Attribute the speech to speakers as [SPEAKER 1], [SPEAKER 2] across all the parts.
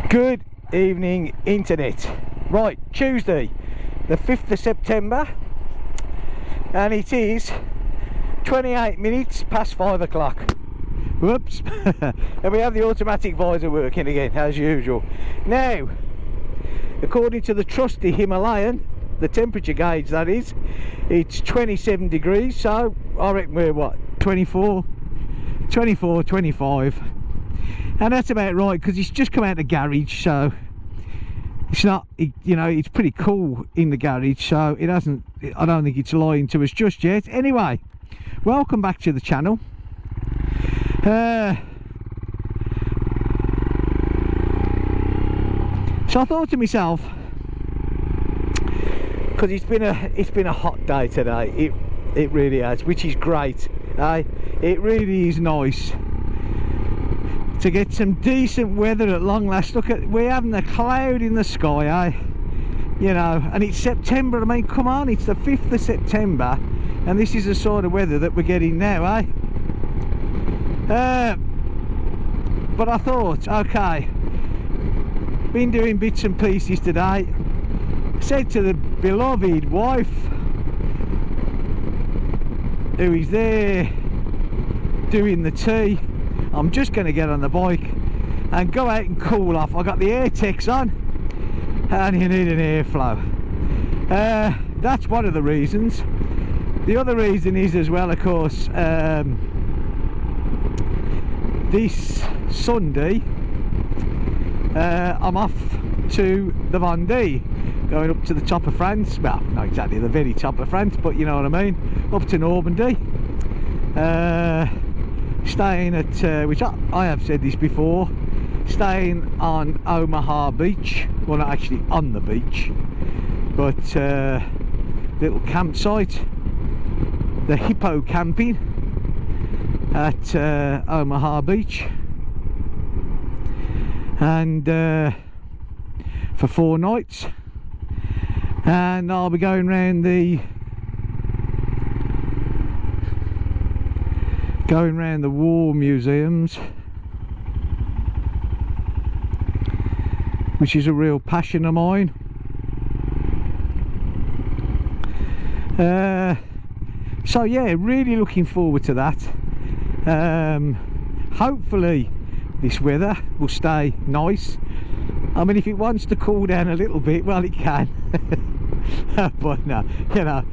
[SPEAKER 1] Good evening, internet. Right, Tuesday the 5th of September, and it is 28 minutes past 5 o'clock. Whoops. And we have the automatic visor working again as usual. Now, according to the trusty Himalayan, the temperature gauge that is, it's 27 degrees, so I reckon we're what, 24, 25, and that's about right, because it's just come out of the garage, so it's not, you know, it's pretty cool in the garage, so it hasn't, I don't think it's lying to us just yet. Anyway, welcome back to the channel. So I thought to myself, because it's been a hot day today, it really has, which is great, eh? It really is nice to get some decent weather at long last. Look at, we're having a cloud in the sky, eh? You know, and it's September. I mean, come on, it's the 5th of September, and this is the sort of weather that we're getting now, eh? But I thought, okay, been doing bits and pieces today. Said to the beloved wife, who is there doing the tea, I'm just going to get on the bike and go out and cool off. I got the air techs on, and you need an airflow. That's one of the reasons. The other reason is as well, of course, this Sunday I'm off to the Normandy, going up to the top of France. Well, not exactly the very top of France, but you know what I mean, up to Normandy. Staying at, which I have said this before, staying on Omaha Beach. Well, not actually on the beach, but little campsite, the Hippo Camping at Omaha Beach, and for 4 nights, and I'll be going around the war museums, which is a real passion of mine. So yeah, really looking forward to that. Hopefully this weather will stay nice. I mean, if it wants to cool down a little bit, well, it can. But no, you know,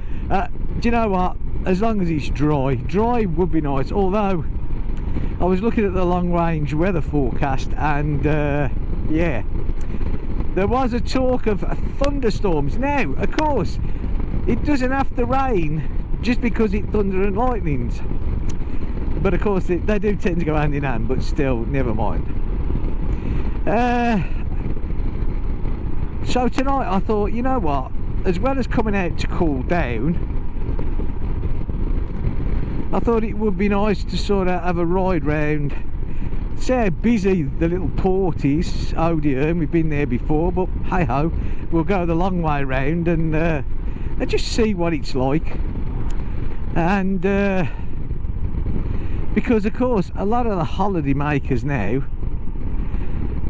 [SPEAKER 1] do you know what, as long as it's dry would be nice. Although I was looking at the long range weather forecast, and yeah, there was a talk of thunderstorms. Now, of course, it doesn't have to rain just because it thunder and lightnings, but of course they do tend to go hand in hand, but still, never mind. So tonight I thought, you know what, as well as coming out to cool down, I thought it would be nice to sort of have a ride round, see how busy the little port is. Oh dear, we've been there before, but hey ho, we'll go the long way round and just see what it's like. And because of course a lot of the holiday makers now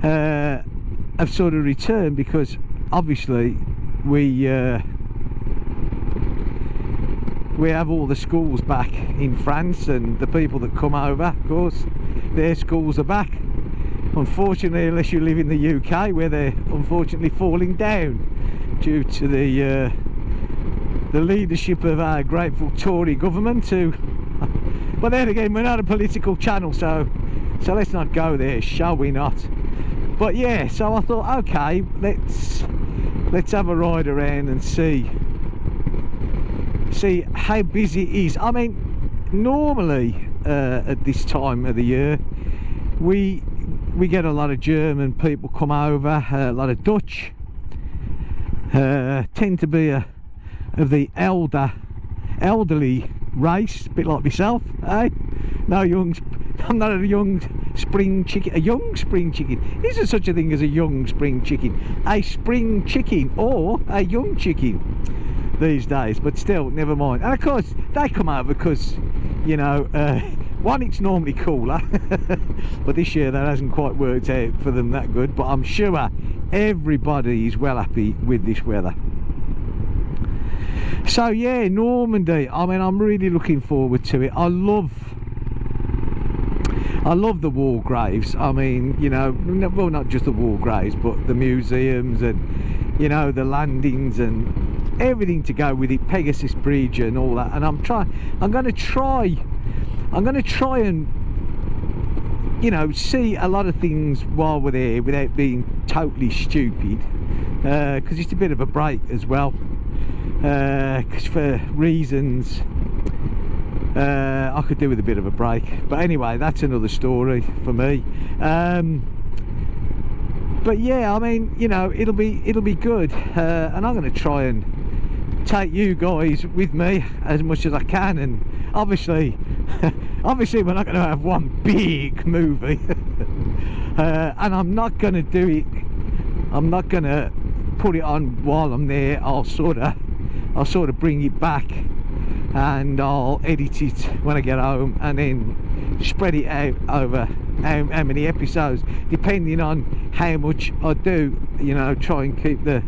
[SPEAKER 1] have sort of returned, because obviously we have all the schools back in France, and the people that come over, of course, their schools are back. Unfortunately, unless you live in the UK, where they're unfortunately falling down due to the leadership of our grateful Tory government, who, but then again, we're not a political channel, so let's not go there, shall we not? But yeah, so I thought, okay, let's have a ride around and see how busy it is. I mean, normally at this time of the year we get a lot of German people come over, a lot of Dutch, tend to be of the elderly race, a bit like myself, eh? No young, I'm not a young spring chicken. A young spring chicken, is there such a thing as a young spring chicken? A spring chicken or a young chicken these days, but still, never mind. And of course they come over because, you know, one, it's normally cooler, but this year that hasn't quite worked out for them that good, but I'm sure everybody is well happy with this weather. So yeah, Normandy, I mean, I'm really looking forward to it. I love the war graves. I mean, you know, well, not just the war graves, but the museums and, you know, the landings and everything to go with it, Pegasus Bridge and all that. And I'm going to try and, you know, see a lot of things while we're there without being totally stupid, because it's a bit of a break as well, because for reasons I could do with a bit of a break. But anyway, that's another story for me. But yeah, I mean, you know, it'll be good, and I'm going to try and take you guys with me as much as I can. And obviously we're not going to have one big movie, and I'm not going to do it, I'm not going to put it on while I'm there. I'll sort of bring it back and I'll edit it when I get home, and then spread it out over how many episodes, depending on how much I do, you know, try and keep the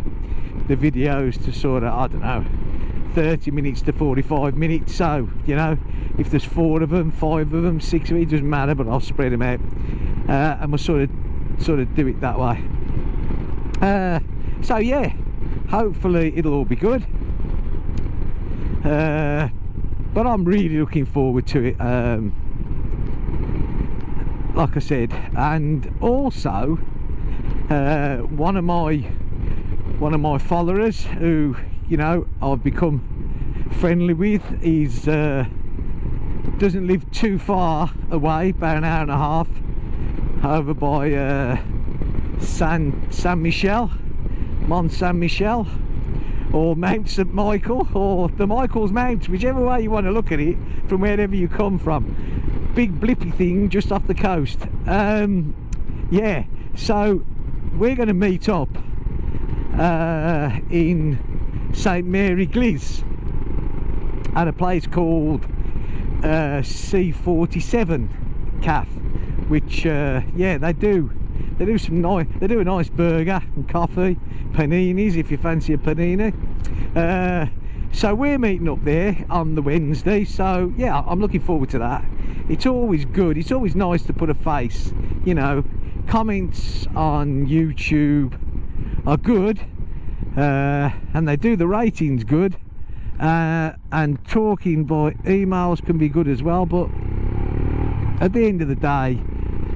[SPEAKER 1] videos to sort of, I don't know, 30 minutes to 45 minutes. So, you know, if there's 4 of them, 5 of them, 6 of them, it doesn't matter, but I'll spread them out, and we'll sort of do it that way. So yeah, hopefully it'll all be good. But I'm really looking forward to it, like I said. And also one of my followers who, you know, I've become friendly with, is doesn't live too far away, about an hour and a half, over by Saint Michel, Mont Saint Michel, or Mount St Michael, or the Michael's Mount, whichever way you want to look at it, from wherever you come from. Big blippy thing just off the coast. Yeah, so we're going to meet up in St Mary Gliss at a place called C47 Caf, which yeah, they do some nice, they do a nice burger and coffee, paninis if you fancy a panini. So we're meeting up there on the Wednesday, so yeah, I'm looking forward to that. It's always good, it's always nice to put a face, you know. Comments on YouTube are good, and they do the ratings good, and talking by emails can be good as well, but at the end of the day,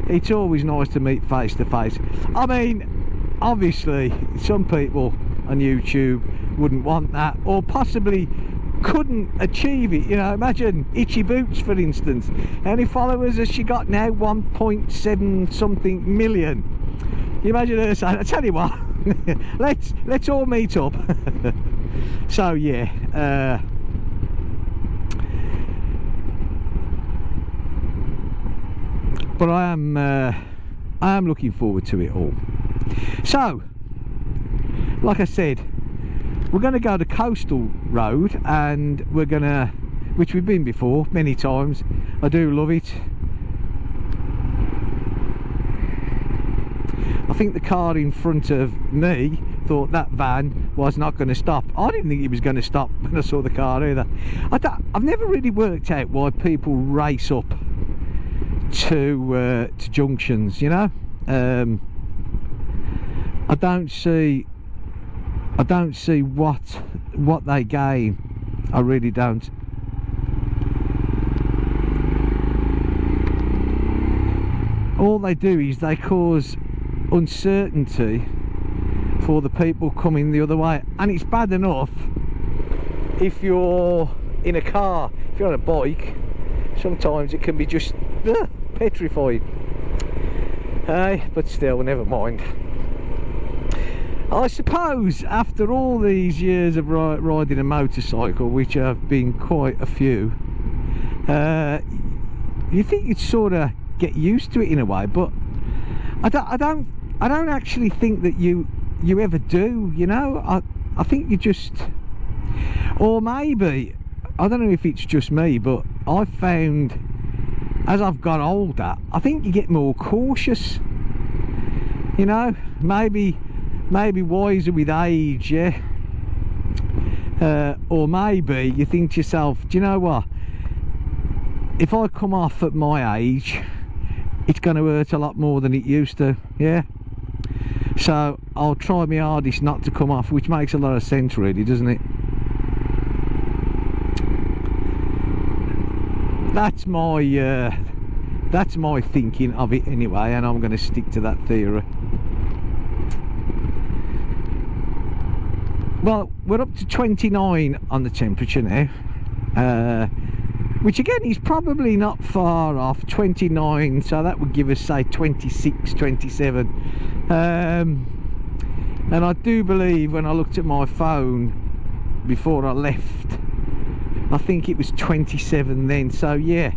[SPEAKER 1] it's always nice to meet face to face. I mean, obviously some people on YouTube wouldn't want that, or possibly couldn't achieve it. You know, imagine Itchy Boots, for instance. How many followers has she got now? 1.7 something million. You imagine her saying, I tell you what, let's all meet up. So yeah, but I am looking forward to it all. So, like I said, we're going to go the coastal road, and we're going to, which we've been before many times. I do love it. I think the car in front of me thought that van was not going to stop. I didn't think it was going to stop when I saw the car either. I've never really worked out why people race up to junctions, you know. I don't see what they gain. I really don't. All they do is they cause uncertainty for the people coming the other way, and it's bad enough if you're in a car. If you're on a bike, sometimes it can be just petrified. But still, never mind. I suppose after all these years of riding a motorcycle, which have been quite a few, you think you'd sort of get used to it in a way, but I don't actually think that you ever do, you know. I think you just, or maybe, I don't know if it's just me, but I found as I've got older, I think you get more cautious, you know, maybe wiser with age, yeah. Or maybe you think to yourself, do you know what, if I come off at my age, it's going to hurt a lot more than it used to, yeah. So I'll try my hardest not to come off, which makes a lot of sense really, doesn't it? That's my thinking of it anyway, and I'm going to stick to that theory. Well, we're up to 29 on the temperature now, which again is probably not far off 29, so that would give us, say, 26, 27. And I do believe when I looked at my phone before I left, I think it was 27 then, so yeah.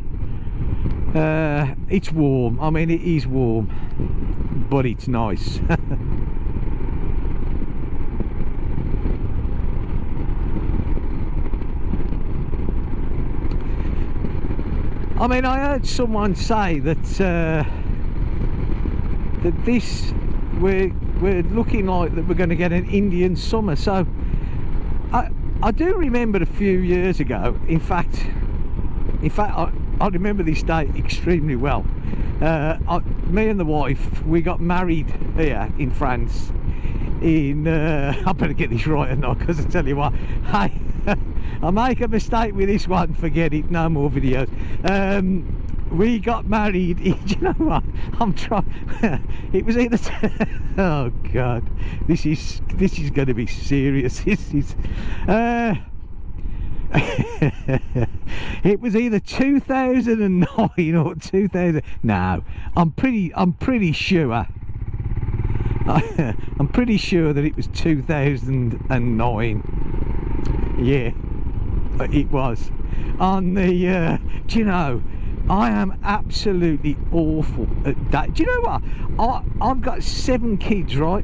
[SPEAKER 1] It's warm. I mean, it is warm, but it's nice. I mean, I heard someone say that this we're looking like that we're going to get an Indian summer. So I do remember a few years ago. In fact, I remember this day extremely well. Me and the wife, we got married here in France. I better get this right or not, because I tell you what, hey, I make a mistake with this one, forget it, no more videos. We got married. Do you know what? I'm trying. It was either. Oh God, this is going to be serious. This is. It was either 2009 or 2000. No, I'm pretty sure. I'm pretty sure that it was 2009. Yeah, it was. On the. Do you know? I am absolutely awful at that. Do you know what? I've got 7 kids, right?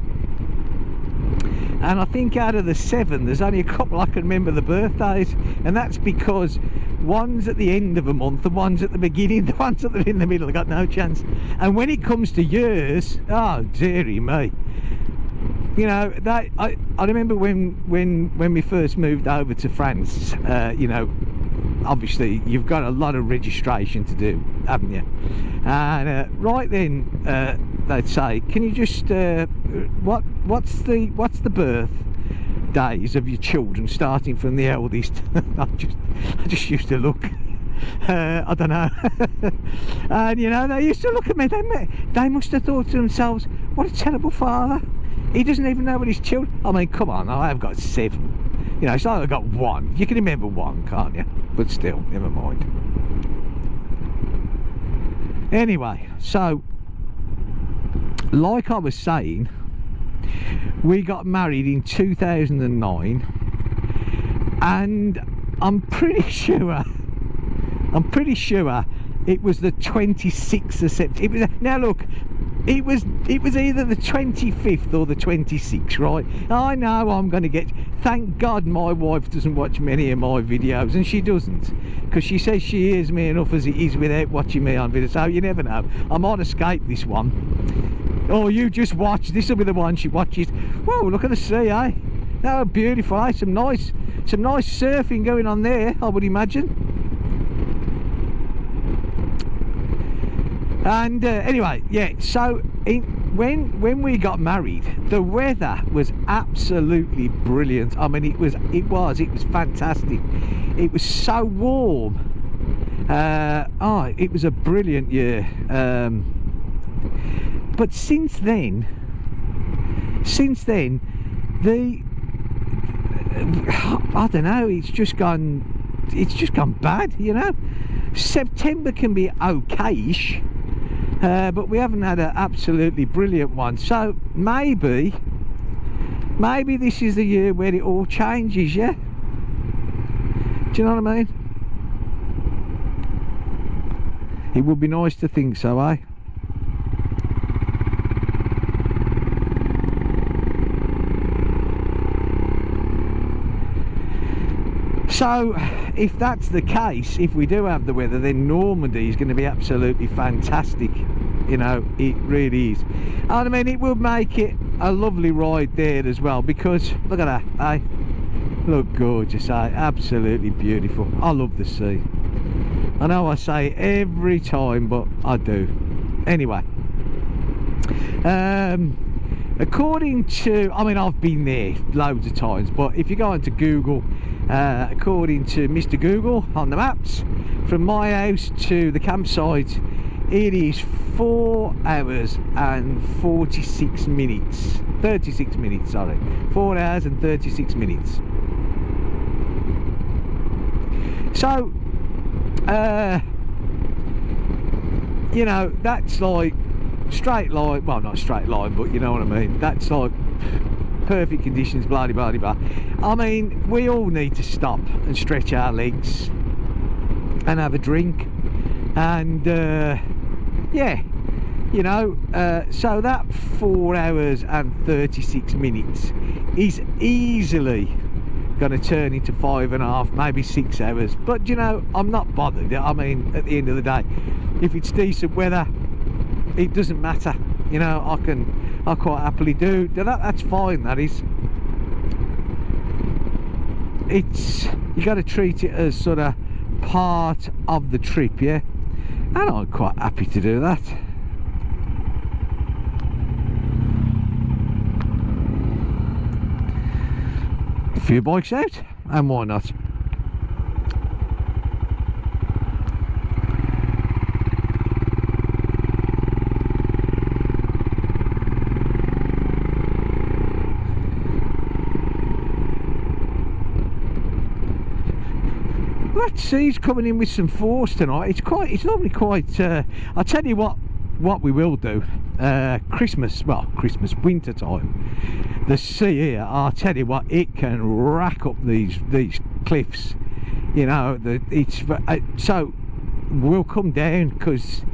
[SPEAKER 1] And I think out of the 7, there's only a couple I can remember the birthdays, and that's because one's at the end of a month, the one's at the beginning, the ones that are in the middle, I've got no chance. And when it comes to years, oh dearie me, you know, that I remember when we first moved over to France, you know, obviously you've got a lot of registration to do, haven't you? And right then they'd say, can you just what's the birth days of your children, starting from the eldest? I just used to look. I don't know. And you know, they used to look at me, they must have thought to themselves, what a terrible father, he doesn't even know what his children. I mean, come on, I've got 7. You know, it's like I've got 1. You can remember 1, can't you? But still, never mind. Anyway, so like I was saying, we got married in 2009, and I'm pretty sure it was the 26th of September. Now look, it was either the 25th or the 26th, right? I know I'm going to get. Thank God my wife doesn't watch many of my videos, and she doesn't, because she says she hears me enough as it is without watching me on video. So you never know, I might escape this one. Oh, you just watch. This will be the one she watches. Whoa, look at the sea, eh? Oh, beautiful, eh? Some nice surfing going on there, I would imagine. And anyway, yeah, so when we got married, the weather was absolutely brilliant. I mean, it was fantastic. It was so warm. It was a brilliant year. But since then, I don't know, it's just gone bad, you know. September can be okay-ish, but we haven't had an absolutely brilliant one. So maybe this is the year where it all changes, yeah? Do you know what I mean? It would be nice to think so, eh? So if that's the case, if we do have the weather, then Normandy is going to be absolutely fantastic. You know, it really is. And I mean, it will make it a lovely ride there as well, because look at that, eh? Look gorgeous, eh? Absolutely beautiful. I love the sea. I know I say it every time, but I do. Anyway, according to, I mean, I've been there loads of times, but if you go into Google, according to Mr. Google on the maps, from my house to the campsite, it is 4 hours and 46 minutes. 36 minutes, sorry. 4 hours and 36 minutes. So, you know, that's like straight line, well, not straight line, but you know what I mean. That's like perfect conditions, blah blah blah. I mean, we all need to stop and stretch our legs and have a drink, and yeah, you know, so that 4 hours and 36 minutes is easily going to turn into 5.5, maybe 6 hours. But you know, I'm not bothered. I mean, at the end of the day, if it's decent weather, it doesn't matter. You know, I quite happily do that. That's fine. That is, it's, you got to treat it as sort of part of the trip, yeah. And I'm quite happy to do that. A few bikes out, and why not? That sea's coming in with some force tonight. It's normally quite, I'll tell you what we will do. Christmas, winter time, the sea here, I'll tell you what, it can rack up these cliffs, you know. So we'll come down, because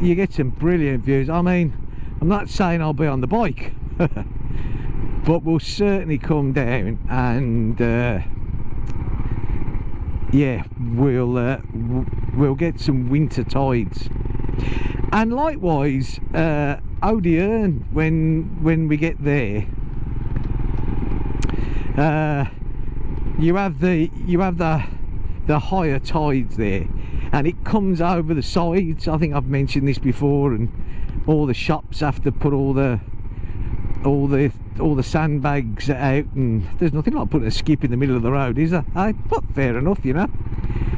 [SPEAKER 1] you get some brilliant views. I mean, I'm not saying I'll be on the bike, but we'll certainly come down, and yeah, we'll get some winter tides. And likewise, Odierne, when we get there, you have the higher tides there, and it comes over the sides. I think I've mentioned this before, and all the shops have to put all the sandbags out, and there's nothing like putting a skip in the middle of the road, is there? But fair enough, you know.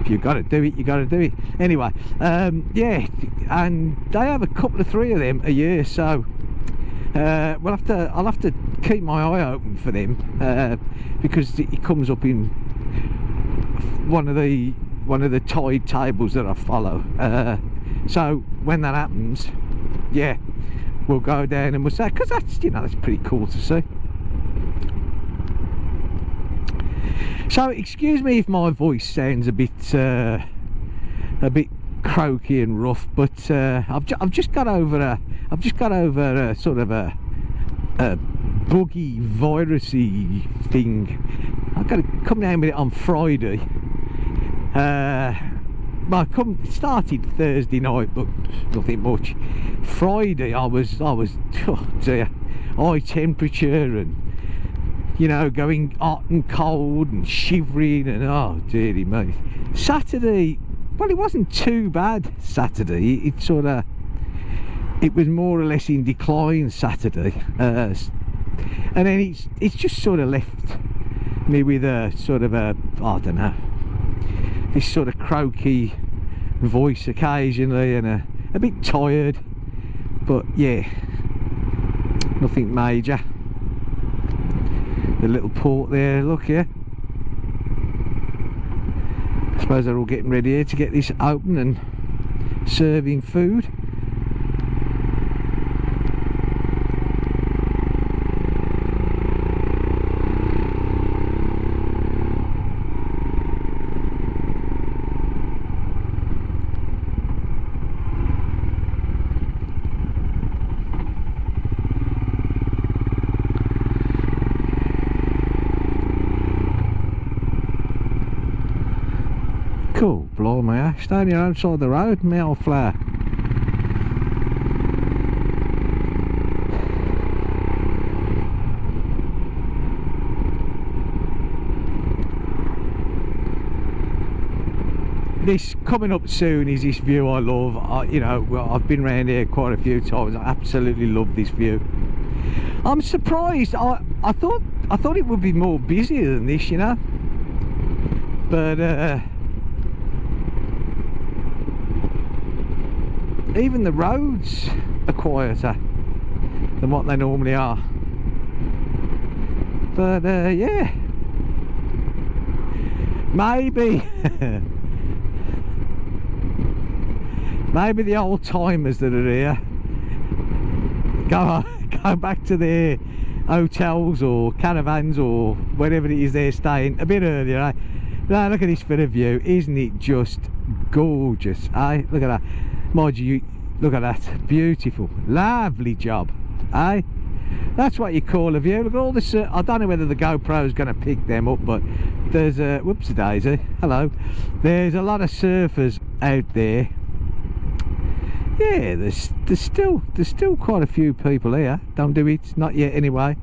[SPEAKER 1] If you've got to do it, you got to do it. Anyway, yeah, and they have a couple of 3 of them a year, so I'll have to keep my eye open for them, because it comes up in one of the tide tables that I follow. So when that happens, yeah, we'll go down and we'll say, because that's, you know, that's pretty cool to see. So excuse me if my voice sounds a bit croaky and rough, but I've just got over a sort of a buggy virusy thing. I've got to come down with it on Friday. Well, it started Thursday night, but nothing much. Friday I was oh dear, high temperature, and you know, going hot and cold and shivering, and oh dearie me. Saturday, well, it wasn't too bad. Saturday, it was more or less in decline Saturday, and then it's just sort of left me with a sort of a, I don't know, this sort of croaky voice occasionally, and a bit tired, but yeah, nothing major. The little port there, look here. I suppose they're all getting ready here to get this open and serving food. Oh, blimey, staying here outside the road, me old flower. This coming up soon is this view I love. You know, well, I've been around here quite a few times. I absolutely love this view. I'm surprised. I thought it would be more busy than this, you know. But even the roads are quieter than what they normally are. But yeah, maybe maybe the old timers that are here go back to their hotels or caravans or wherever it is they're staying a bit earlier, eh? Now look at this bit of view, isn't it just gorgeous, eh? Look at that, mind you, look at that, beautiful, lovely job, eh? That's what you call a view. Look at all this. I don't know whether the GoPro is going to pick them up, but there's a whoopsie daisy. Hello. There's a lot of surfers out there. Yeah, there's still quite a few people here. Don't do it, not yet anyway.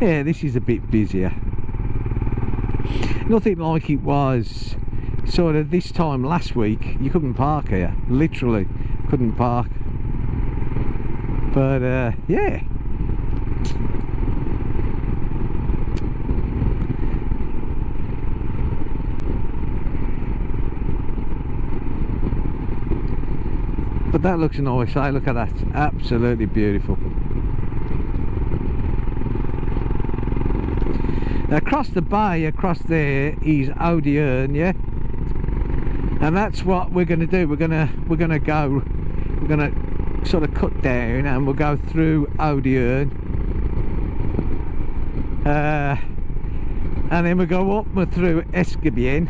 [SPEAKER 1] Yeah, this is a bit busier. Nothing like it was sort of this time last week. You couldn't park here, literally couldn't park. But yeah, but that looks nice, eh? Look at that, absolutely beautiful. Across the bay, across there is Odeon, yeah, and that's what we're going to do. We're gonna sort of cut down and we'll go through Odeon, and then we'll go up through Escabien,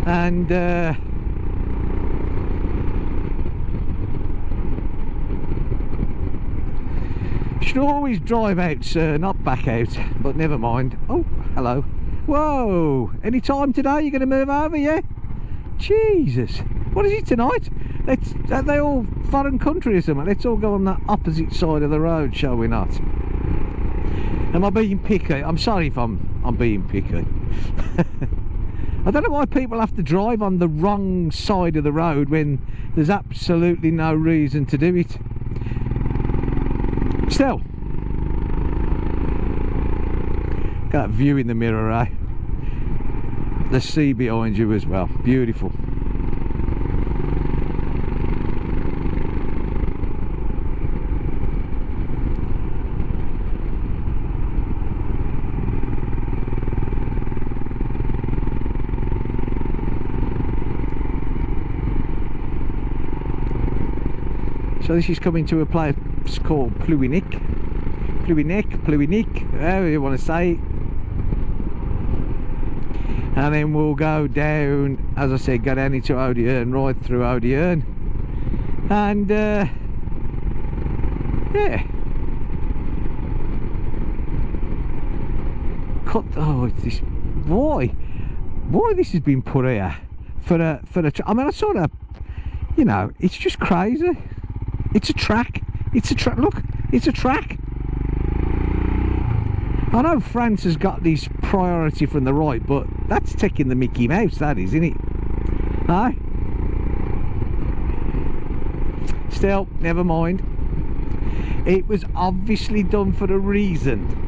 [SPEAKER 1] and should always drive out, sir, not back out, but never mind. Oh, hello. Whoa, any time today you're going to move over, yeah? Jesus, what is it tonight? Are they all foreign country or something? Let's all go on the opposite side of the road, shall we not? Am I being picky? I'm sorry if I'm being picky. I don't know why people have to drive on the wrong side of the road when there's absolutely no reason to do it. Still, got that view in the mirror, eh? The sea behind you as well, beautiful. So this is coming to a place called Pluinic, however you want to say it. And then we'll go down, as I said, go down into Odeon, right through Odeon, and yeah, cut. Oh, it's this. Why this has been put here for a I mean, I sort of, you know, it's just crazy. It's a track. It's a track. Look, it's a track. I know France has got this priority from the right, but that's taking the Mickey Mouse, that is, isn't it? No? Still, never mind. It was obviously done for a reason.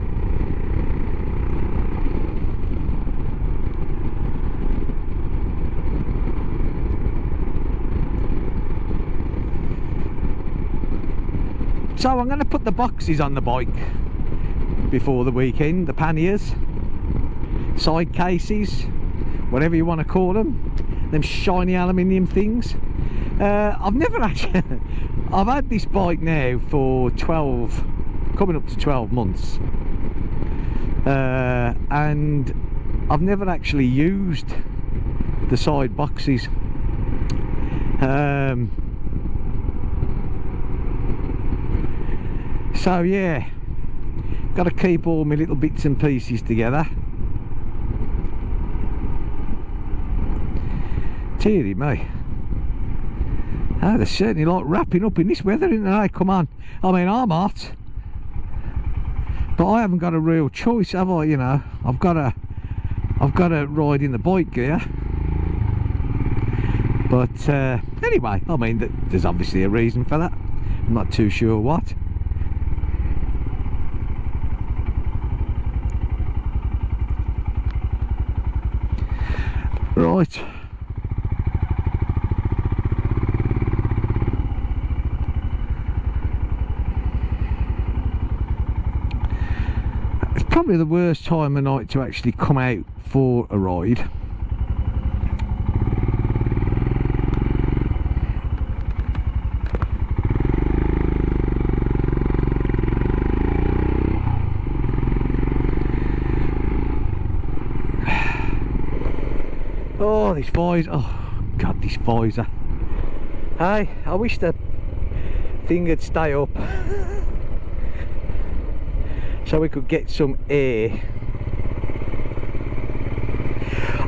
[SPEAKER 1] So I'm going to put the boxes on the bike before the weekend, the panniers, side cases, whatever you want to call them shiny aluminium things. I've never actually I've had this bike now for coming up to 12 months, and I've never actually used the side boxes. So yeah, got to keep all my little bits and pieces together. Deary me. Oh, they're certainly like wrapping up in this weather, isn't they? Come on. I mean, I'm hot, but I haven't got a real choice, have I? You know, I've got to ride in the bike gear. But anyway, I mean, there's obviously a reason for that. I'm not too sure what. Right. It's probably the worst time of night to actually come out for a ride. Oh, this visor. Oh, God, this visor. Hey, I wish the thing would stay up so we could get some air.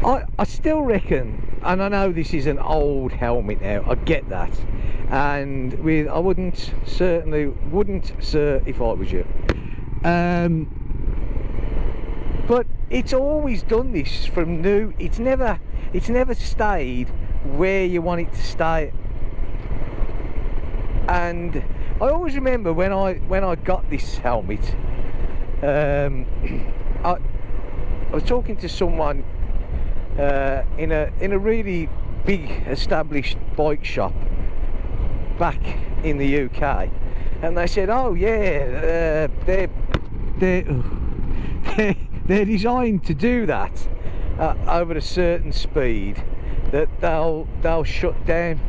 [SPEAKER 1] I still reckon, and I know this is an old helmet now, I get that, and I wouldn't, sir, if I was you. But it's always done this from new. It's never stayed where you want it to stay. And I always remember when I got this helmet, I was talking to someone in a really big established bike shop back in the UK, and they said, oh yeah, they're designed to do that over a certain speed that they'll shut down.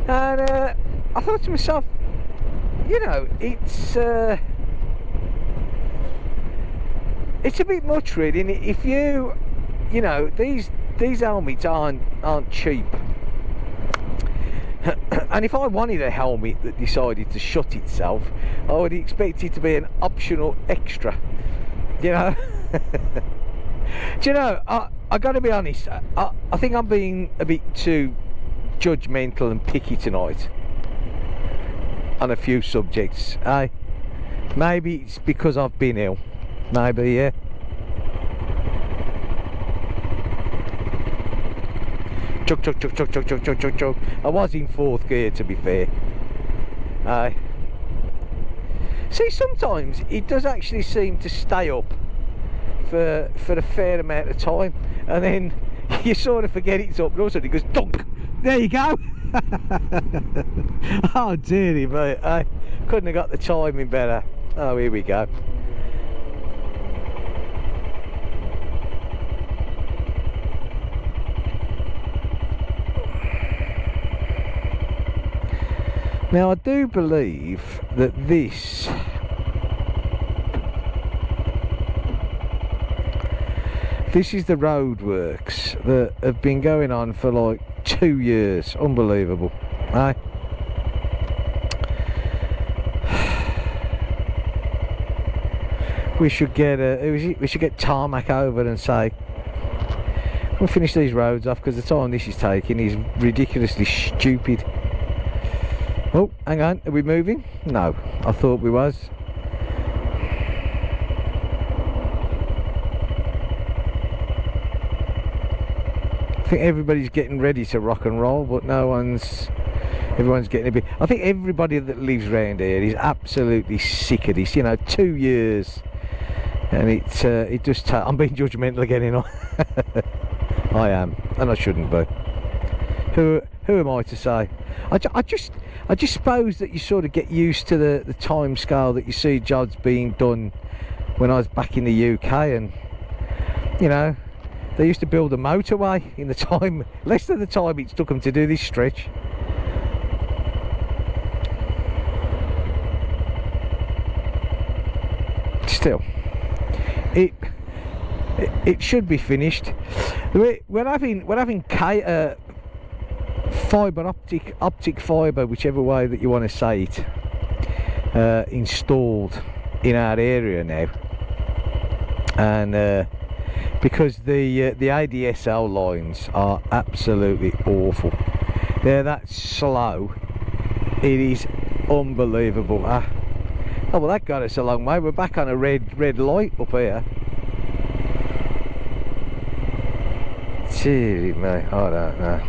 [SPEAKER 1] And I thought to myself, you know, it's a bit much really. And if you know, these helmets aren't cheap. And if I wanted a helmet that decided to shut itself, I would expect it to be an optional extra, you know. Do you know, I got to be honest, I think I'm being a bit too judgmental and picky tonight on a few subjects. Maybe it's because I've been ill, maybe, yeah. Chug, chug, chug, chug, chug, chug, chug, chug, chug. I was in fourth gear, to be fair. See, sometimes it does actually seem to stay up for a fair amount of time, and then you sort of forget it's up, and all of a sudden it goes dunk. There you go. Oh dearie me, I couldn't have got the timing better. Oh, here we go. Now I do believe that this is the roadworks that have been going on for like 2 years. Unbelievable, eh? We should get tarmac over and say, we'll finish these roads off, because the time this is taking is ridiculously stupid. Oh, hang on, are we moving? No, I thought we was. I think everybody's getting ready to rock and roll, but everyone's getting a bit. I think everybody that lives around here is absolutely sick of this. You know, 2 years, and it just. I'm being judgmental again, you know. I am, and I shouldn't be. Who am I to say? I just suppose that you sort of get used to the time scale that you see jobs being done. When I was back in the UK, and you know, they used to build a motorway in the time, less than the time it took them to do this stretch. Still, it should be finished. We're having fibre optic fibre, whichever way that you want to say it, installed in our area now, and because the ADSL lines are absolutely awful. They're that slow, it is unbelievable. Oh well, that got us a long way. We're back on a red light up here. Gee, mate, I don't know.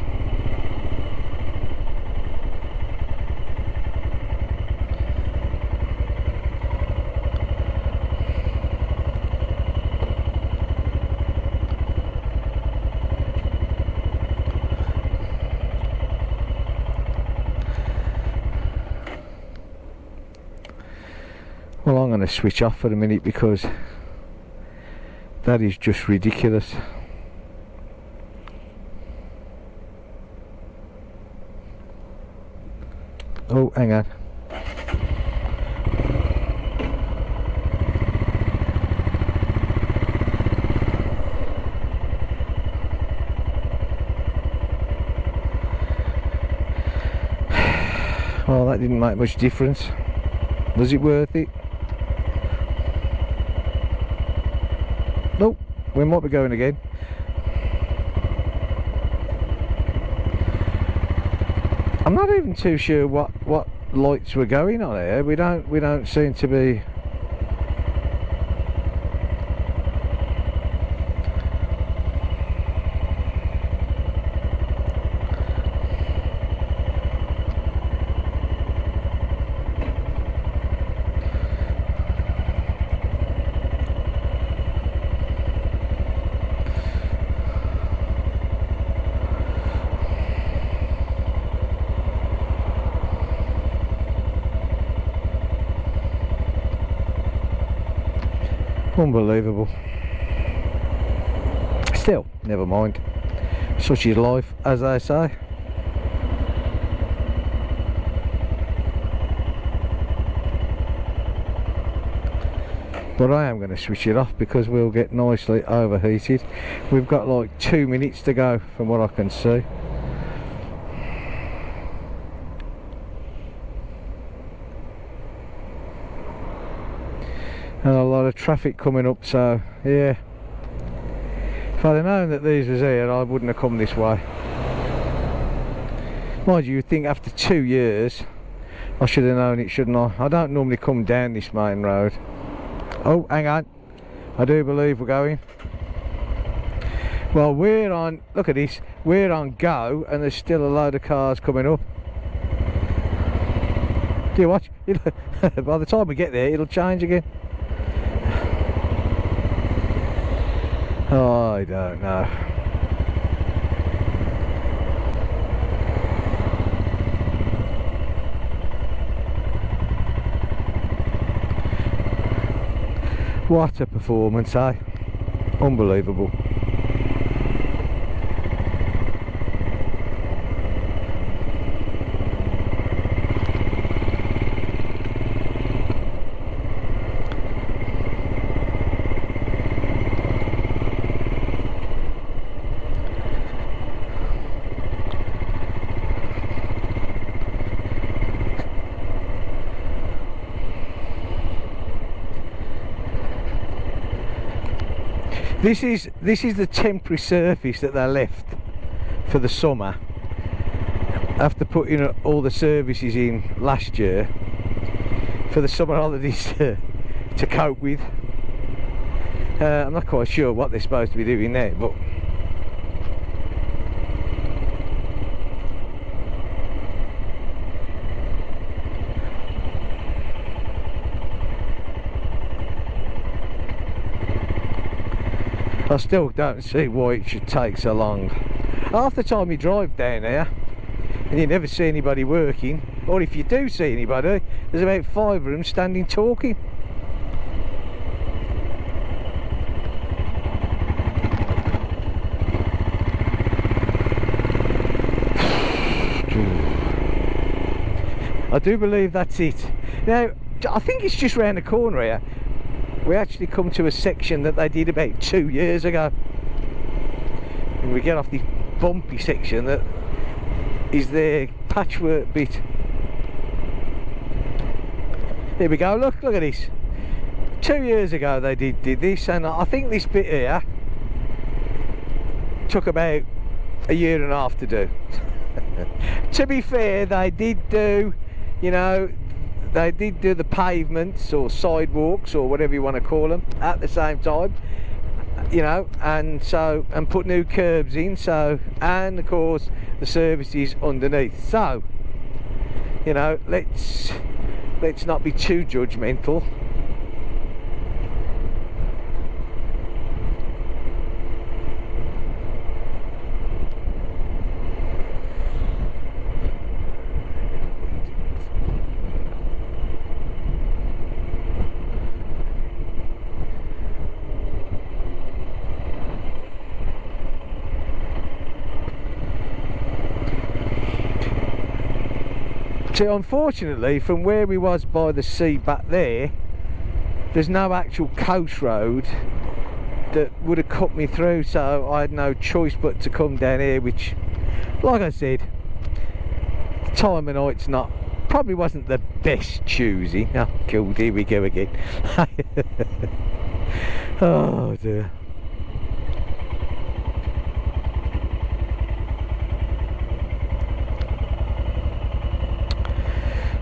[SPEAKER 1] Well, I'm going to switch off for a minute because that is just ridiculous. Oh, hang on. Well, that didn't make much difference. Was it worth it? Nope, we might be going again. I'm not even too sure what lights we're going on here. We don't seem to be. Unbelievable. Still, never mind. Such is life, as they say. But I am going to switch it off because we'll get nicely overheated. We've got like 2 minutes to go from what I can see. And a lot of traffic coming up, so yeah, if I'd have known that these was here, I wouldn't have come this way. Mind you, you'd think after 2 years I should have known it, shouldn't I? I don't normally come down this main road. Oh, hang on, I do believe we're going. Well, we're on, look at this, we're on go and there's still a load of cars coming up. Do you watch? By the time we get there it'll change again. Oh, I don't know. What a performance, eh? Unbelievable. This is the temporary surface that they left for the summer after putting all the services in last year for the summer holidays to cope with. I'm not quite sure what they're supposed to be doing there, but I still don't see why it should take so long. Half the time you drive down here and you never see anybody working, or if you do see anybody, there's about 5 of them standing talking. I do believe that's it. Now, I think it's just round the corner here. We actually come to a section that they did about 2 years ago. And we get off the bumpy section that is their patchwork bit. Here we go, look at this. 2 years ago they did this, and I think this bit here took about a year and a half to do. To be fair, they did do, you know, they did do the pavements or sidewalks or whatever you want to call them at the same time, you know, and put new curbs in, so, and of course the services underneath. So, you know, let's not be too judgmental. So unfortunately, from where we was by the sea back there, there's no actual coast road that would have cut me through, so I had no choice but to come down here, which, like I said, the time of night's probably wasn't the best choosing. Oh God, here we go again. Oh dear.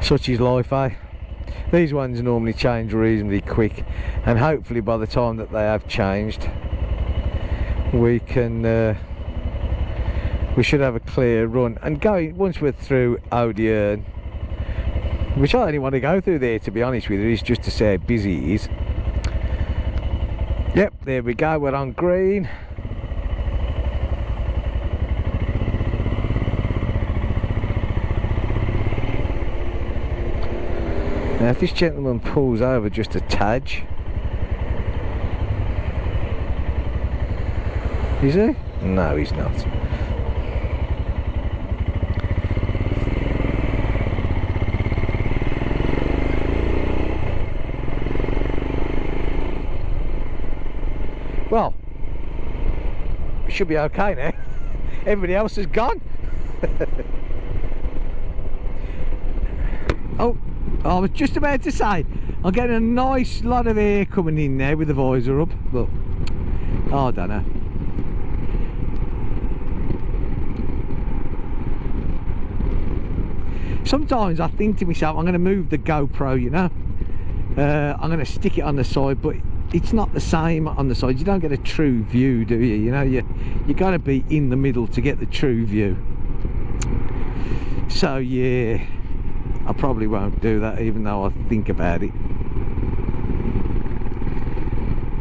[SPEAKER 1] Such is life, eh? These ones normally change reasonably quick, and hopefully by the time that they have changed, we should have a clear run. And going, once we're through Odeon, which I only want to go through there, to be honest with you, is just to see how busy it is. Yep, there we go, we're on green. Now if this gentleman pulls over just a tad, is he? No, he's not. Well, we should be okay now. Everybody else is gone. Oh, I was just about to say, I'm getting a nice lot of air coming in there with the visor up, but oh, I don't know. Sometimes I think to myself, I'm going to move the GoPro, you know. I'm going to stick it on the side, but it's not the same on the side. You don't get a true view, do you? You know, you got to be in the middle to get the true view. So yeah, I probably won't do that, even though I think about it.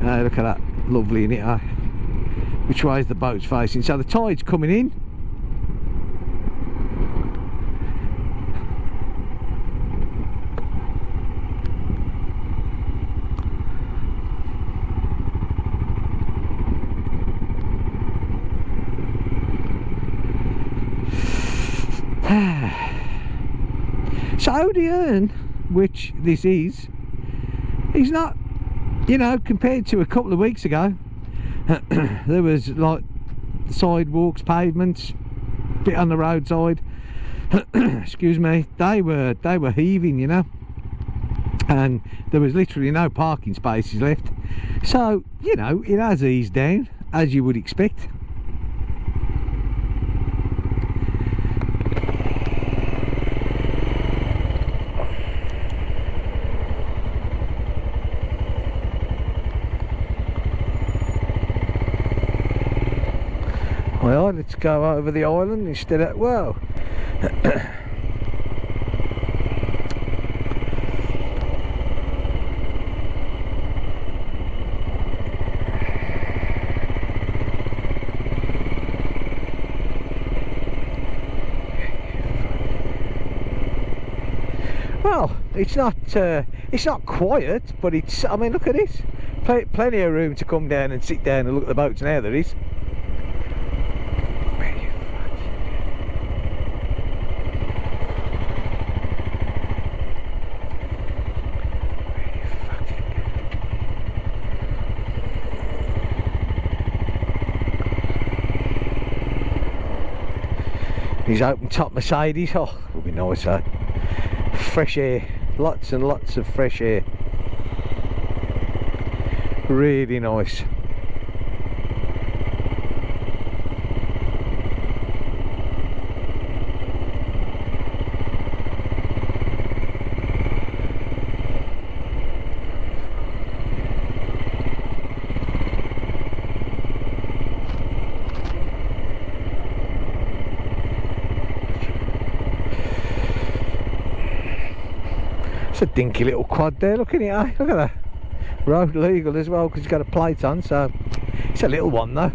[SPEAKER 1] Look at that, lovely, innit? Which way is the boat's facing? So the tide's coming in. So Odeon, which this is not, you know, compared to a couple of weeks ago, there was like sidewalks, pavements, bit on the roadside, excuse me, they were heaving, you know, and there was literally no parking spaces left. So, you know, it has eased down, as you would expect. Well, let's go over the island instead of, well, well, it's not quiet, but it's, I mean, look at this, plenty of room to come down and sit down and look at the boats now. There is. These open top Mercedes, oh, would be nice, eh? Fresh air, lots and lots of fresh air. Really nice. It's a dinky little quad there, look at it, eh? Look at that. Road legal as well because it's got a plate on, so it's a little one though.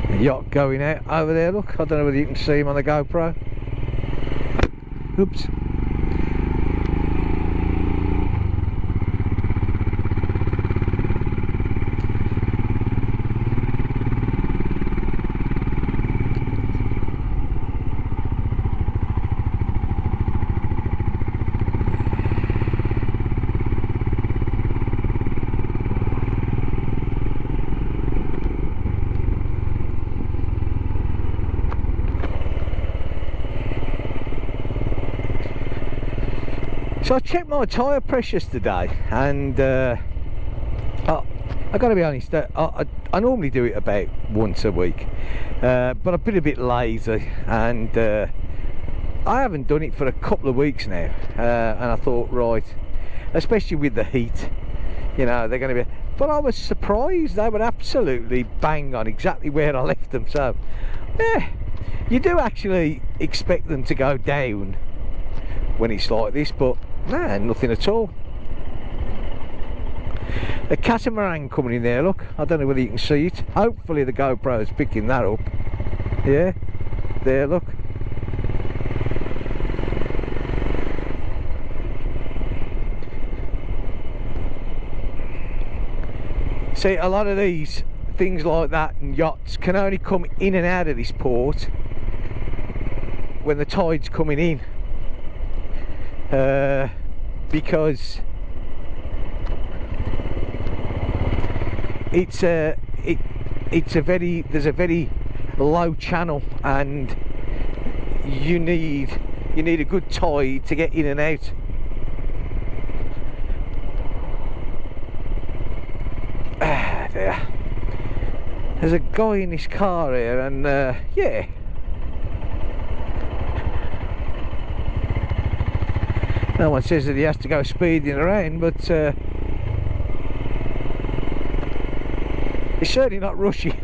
[SPEAKER 1] The yacht going out over there, look. I don't know whether you can see him on the GoPro. Oops. So I checked my tyre pressures today, and I got to be honest, I normally do it about once a week, but I've been a bit lazy, and I haven't done it for a couple of weeks now, and I thought, right, especially with the heat, you know, they're going to be, but I was surprised they were absolutely bang on exactly where I left them. So yeah, you do actually expect them to go down when it's like this, but man, nothing at all. A catamaran coming in there, look. I don't know whether you can see it. Hopefully the GoPro's picking that up. Yeah, there, look. See, a lot of these things like that and yachts can only come in and out of this port when the tide's coming in. Because there's a very low channel, and you need a good tide to get in and out. There. There's a guy in this car here, and yeah. No one says that he has to go speeding around, but he's certainly not rushing.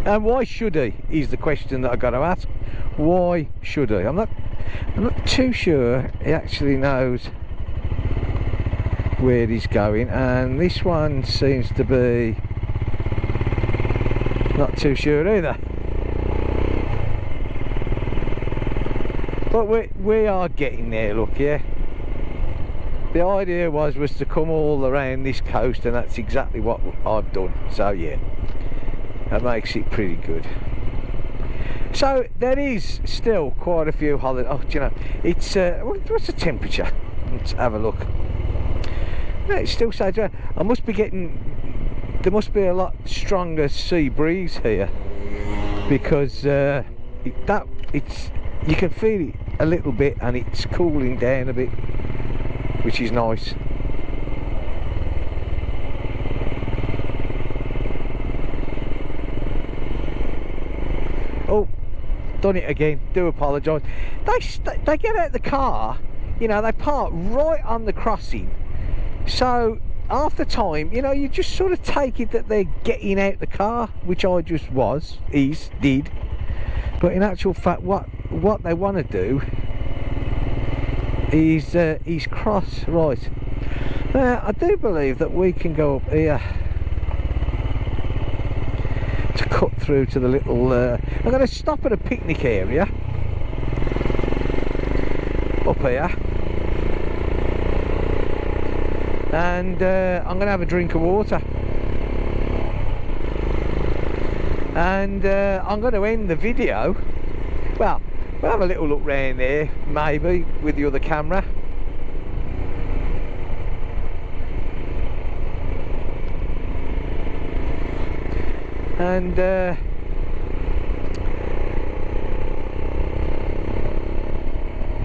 [SPEAKER 1] And why should he, is the question that I've got to ask. Why should he? I'm not too sure he actually knows where he's going, and this one seems to be not too sure either. But we are getting there, look, yeah. The idea was to come all around this coast, and that's exactly what I've done. So yeah, that makes it pretty good. So there is still quite a few holidays. Oh, do you know, it's what's the temperature? Let's have a look. No, it still says I must be getting. There must be a lot stronger sea breeze here, because you can feel it a little bit, and it's cooling down a bit, which is nice. Oh, done it again. Do apologise. They get out of the car, you know, they park right on the crossing, so half the time, you know, you just sort of take it that they're getting out the car, which I just did. But in actual fact, what they want to do is cross. Right. I do believe that we can go up here to cut through to the little. I'm going to stop at a picnic area up here, and I'm going to have a drink of water. And I'm going to end the video. Well, we'll have a little look round there, maybe, with the other camera. and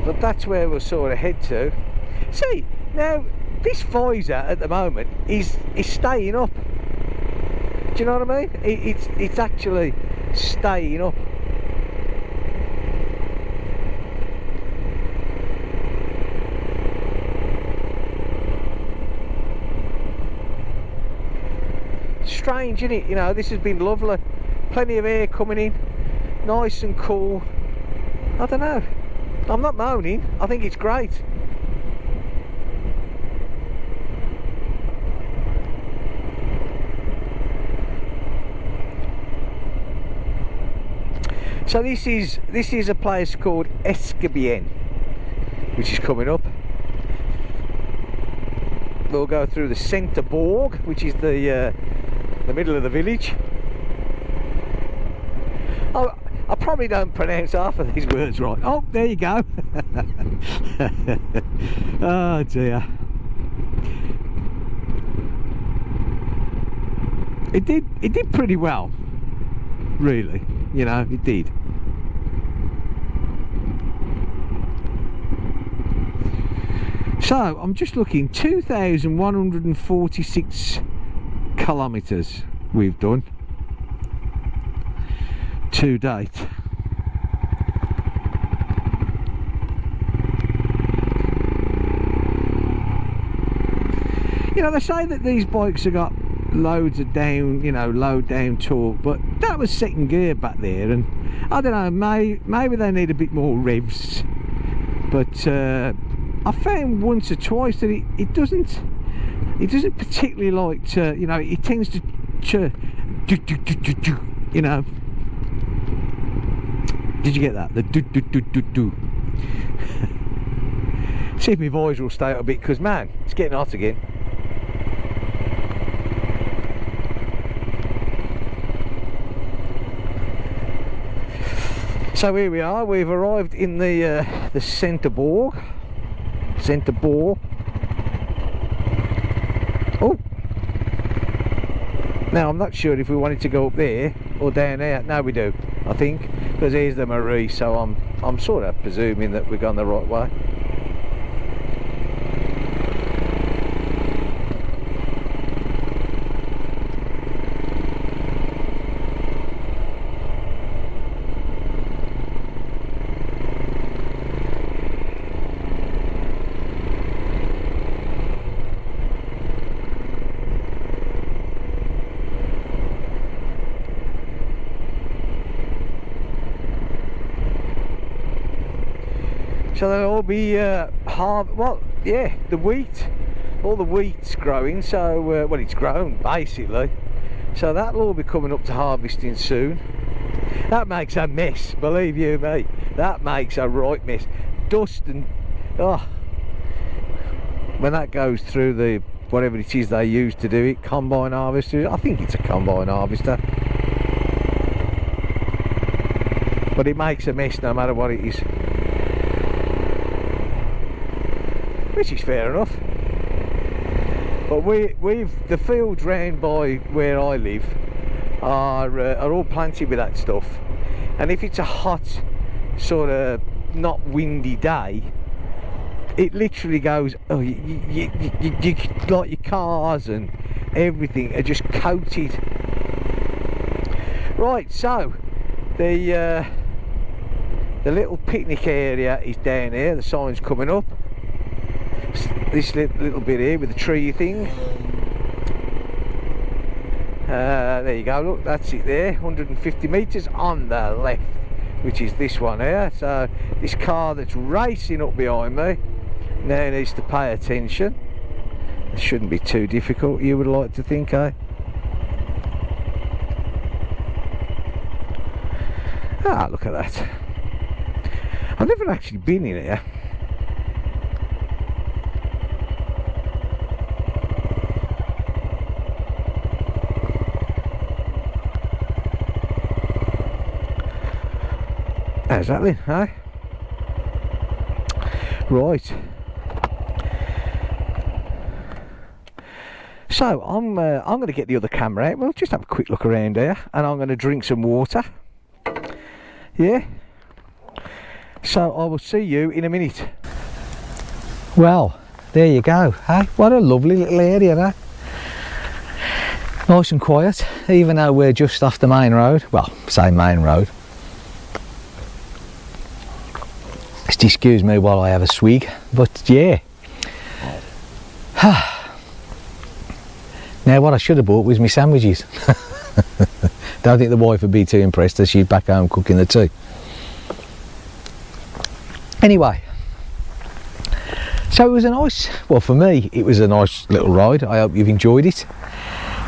[SPEAKER 1] but that's where we'll sort of head to. See, now this visor at the moment is staying up. Do you know what I mean? It's actually staying up. Strange, isn't it? You know, this has been lovely. Plenty of air coming in, nice and cool. I don't know. I'm not moaning. I think it's great. So this is a place called Escabien, which is coming up. We'll go through the Centre Bourg, which is the middle of the village. Oh, I probably don't pronounce half of these words right. Oh, there you go. Oh dear. It did pretty well, really. You know, it did. So I'm just looking, 2,146 kilometres we've done to date. You know, they say that these bikes have got loads of down, you know, low down torque, but that was second gear back there, and I don't know, maybe they need a bit more revs, but I found once or twice that it doesn't particularly like to, you know, it tends to you know. Did you get that? The do. See if my voice will stay up a bit, because man, it's getting hot again. So here we are. We've arrived in the Centre Bourg. Centre Bourg. Oh. Now I'm not sure if we wanted to go up there or down there. No, we do, I think, because here's the Marie. So I'm sort of presuming that we're going the right way. So they'll all be well, yeah, the wheat, all the wheat's growing, so well, it's grown basically, so that'll all be coming up to harvesting soon. That makes a mess, believe you me, that makes a right mess. Dust and oh, when that goes through the whatever it is they use to do it, combine harvester, I think it's a combine harvester, but it makes a mess no matter what it is. Which is fair enough. But the fields round by where I live are all planted with that stuff. And if it's a hot, sort of not windy day, it literally goes, oh, you like your cars and everything are just coated. Right, so the little picnic area is down here. The sign's coming up. This little bit here with the tree thing. There you go, look, that's it there, 150 metres on the left, which is this one here. So this car that's racing up behind me now needs to pay attention. It shouldn't be too difficult, you would like to think, eh? Ah, look at that. I've never actually been in here. How's that then, eh? Right. So I'm going to get the other camera out. We'll just have a quick look around here, and I'm going to drink some water. Yeah. So I will see you in a minute. Well, there you go. Hey, what a lovely little area, eh? Nice and quiet, even though we're just off the main road. Well, say main road. Just excuse me while I have a swig. But yeah. Now what I should have bought was my sandwiches. Don't think the wife would be too impressed as she's back home cooking the tea. Anyway, so it was a nice, well for me it was a nice little ride. I hope you've enjoyed it.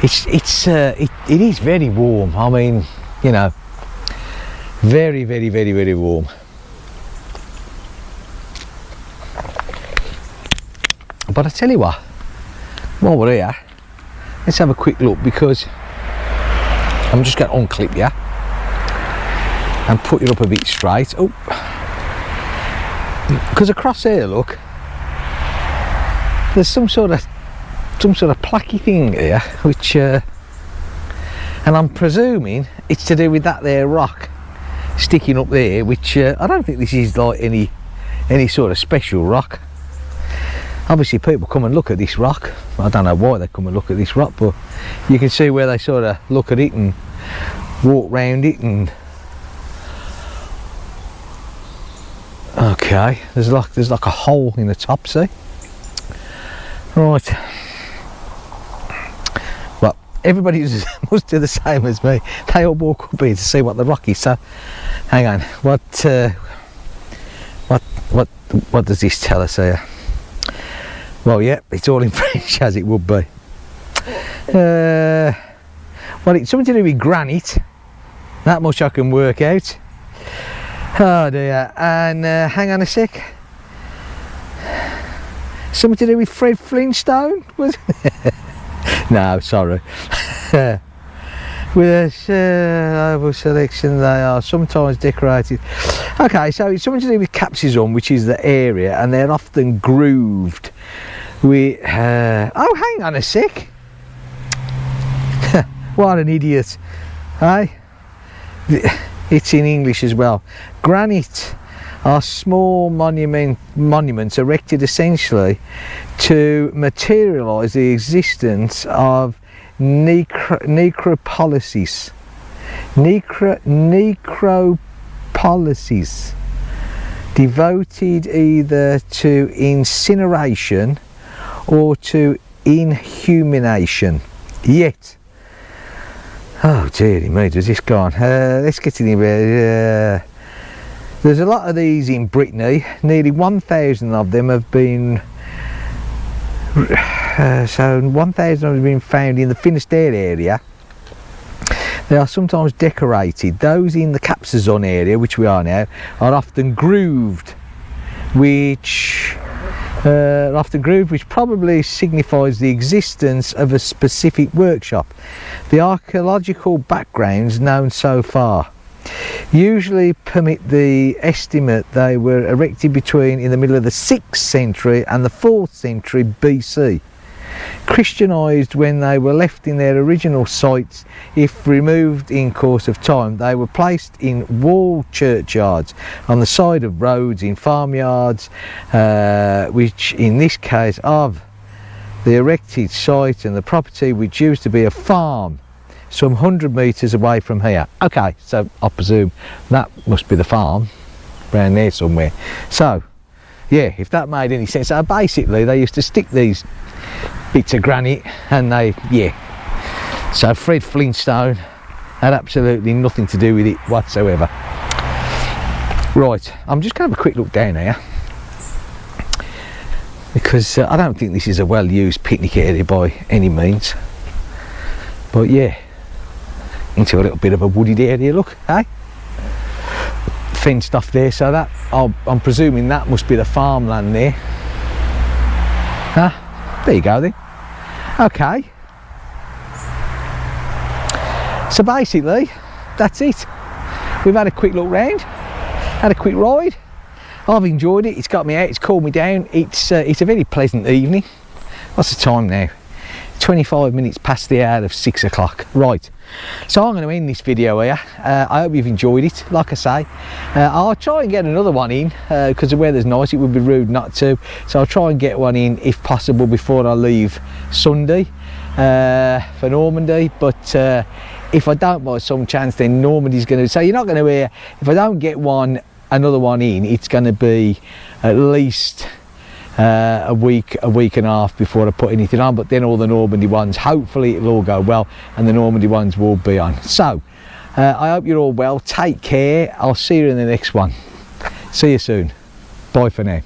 [SPEAKER 1] It is very warm. I mean, you know, very warm. But I tell you what, while we're here, let's have a quick look, because I'm just going to unclip you and put you up a bit straight. Oh, because across here, look, there's some sort of placky thing here, which and I'm presuming it's to do with that there rock sticking up there, which I don't think this is like any sort of special rock. Obviously people come and look at this rock. I don't know why they come and look at this rock, but you can see where they sort of look at it and walk round it. And okay, there's like a hole in the top, see? Right. Well, everybody must do the same as me. They all walk up here to see what the rock is. So hang on, what does this tell us here? Well, yeah, it's all in French, as it would be. Well, it's something to do with granite. That much I can work out. Oh dear. And hang on a sec. Something to do with Fred Flintstone? Was it? No, sorry. With a oval selection, they are sometimes decorated. Okay, so it's something to do with capsicum, which is the area, and they're often grooved with oh, hang on a sec. What an idiot. Hey, it's in English as well. Granite are small monuments erected essentially to materialise the existence of necropolises devoted either to incineration or to inhumation. Yet, oh dearie me, does this go on? Let's get in here. There's a lot of these in Brittany. Nearly 1,000 of them have been so 1,000 have been found in the Finisterre area. They are sometimes decorated. Those in the Capsizon area, which we are now, are often grooved, which probably signifies the existence of a specific workshop. The archaeological backgrounds known so far usually permit the estimate they were erected between in the middle of the 6th century and the 4th century BC. Christianised when they were left in their original sites, if removed in course of time, they were placed in walled churchyards, on the side of roads, in farmyards, which in this case of the erected site and the property which used to be a farm some 100 metres away from here. Okay, so I presume that must be the farm around there somewhere. So yeah, if that made any sense. So basically they used to stick these bits of granite and they, yeah, so Fred Flintstone had absolutely nothing to do with it whatsoever. Right, I'm just going to have a quick look down here, because I don't think this is a well-used picnic area by any means, but yeah, into a little bit of a wooded area, look, eh? Fenced off there, so that, I'm presuming that must be the farmland there. There you go then. Okay, so basically that's it. We've had a quick look round, had a quick ride. I've enjoyed it. It's got me out, it's cooled me down. It's a very pleasant evening. What's the time now? 25 minutes past the hour of 6 o'clock. Right, so I'm going to end this video here. I hope you've enjoyed it. Like I say, I'll try and get another one in because the weather's nice. It would be rude not to, so I'll try and get one in if possible before I leave Sunday for Normandy. But if I don't by some chance, then Normandy's going to, so you're not going to hear, if I don't get another one in, it's going to be at least a week and a half before I put anything on. But then all the Normandy ones, hopefully it'll all go well and the Normandy ones will be on. So I hope you're all well. Take care. I'll see you in the next one. See you soon. Bye for now.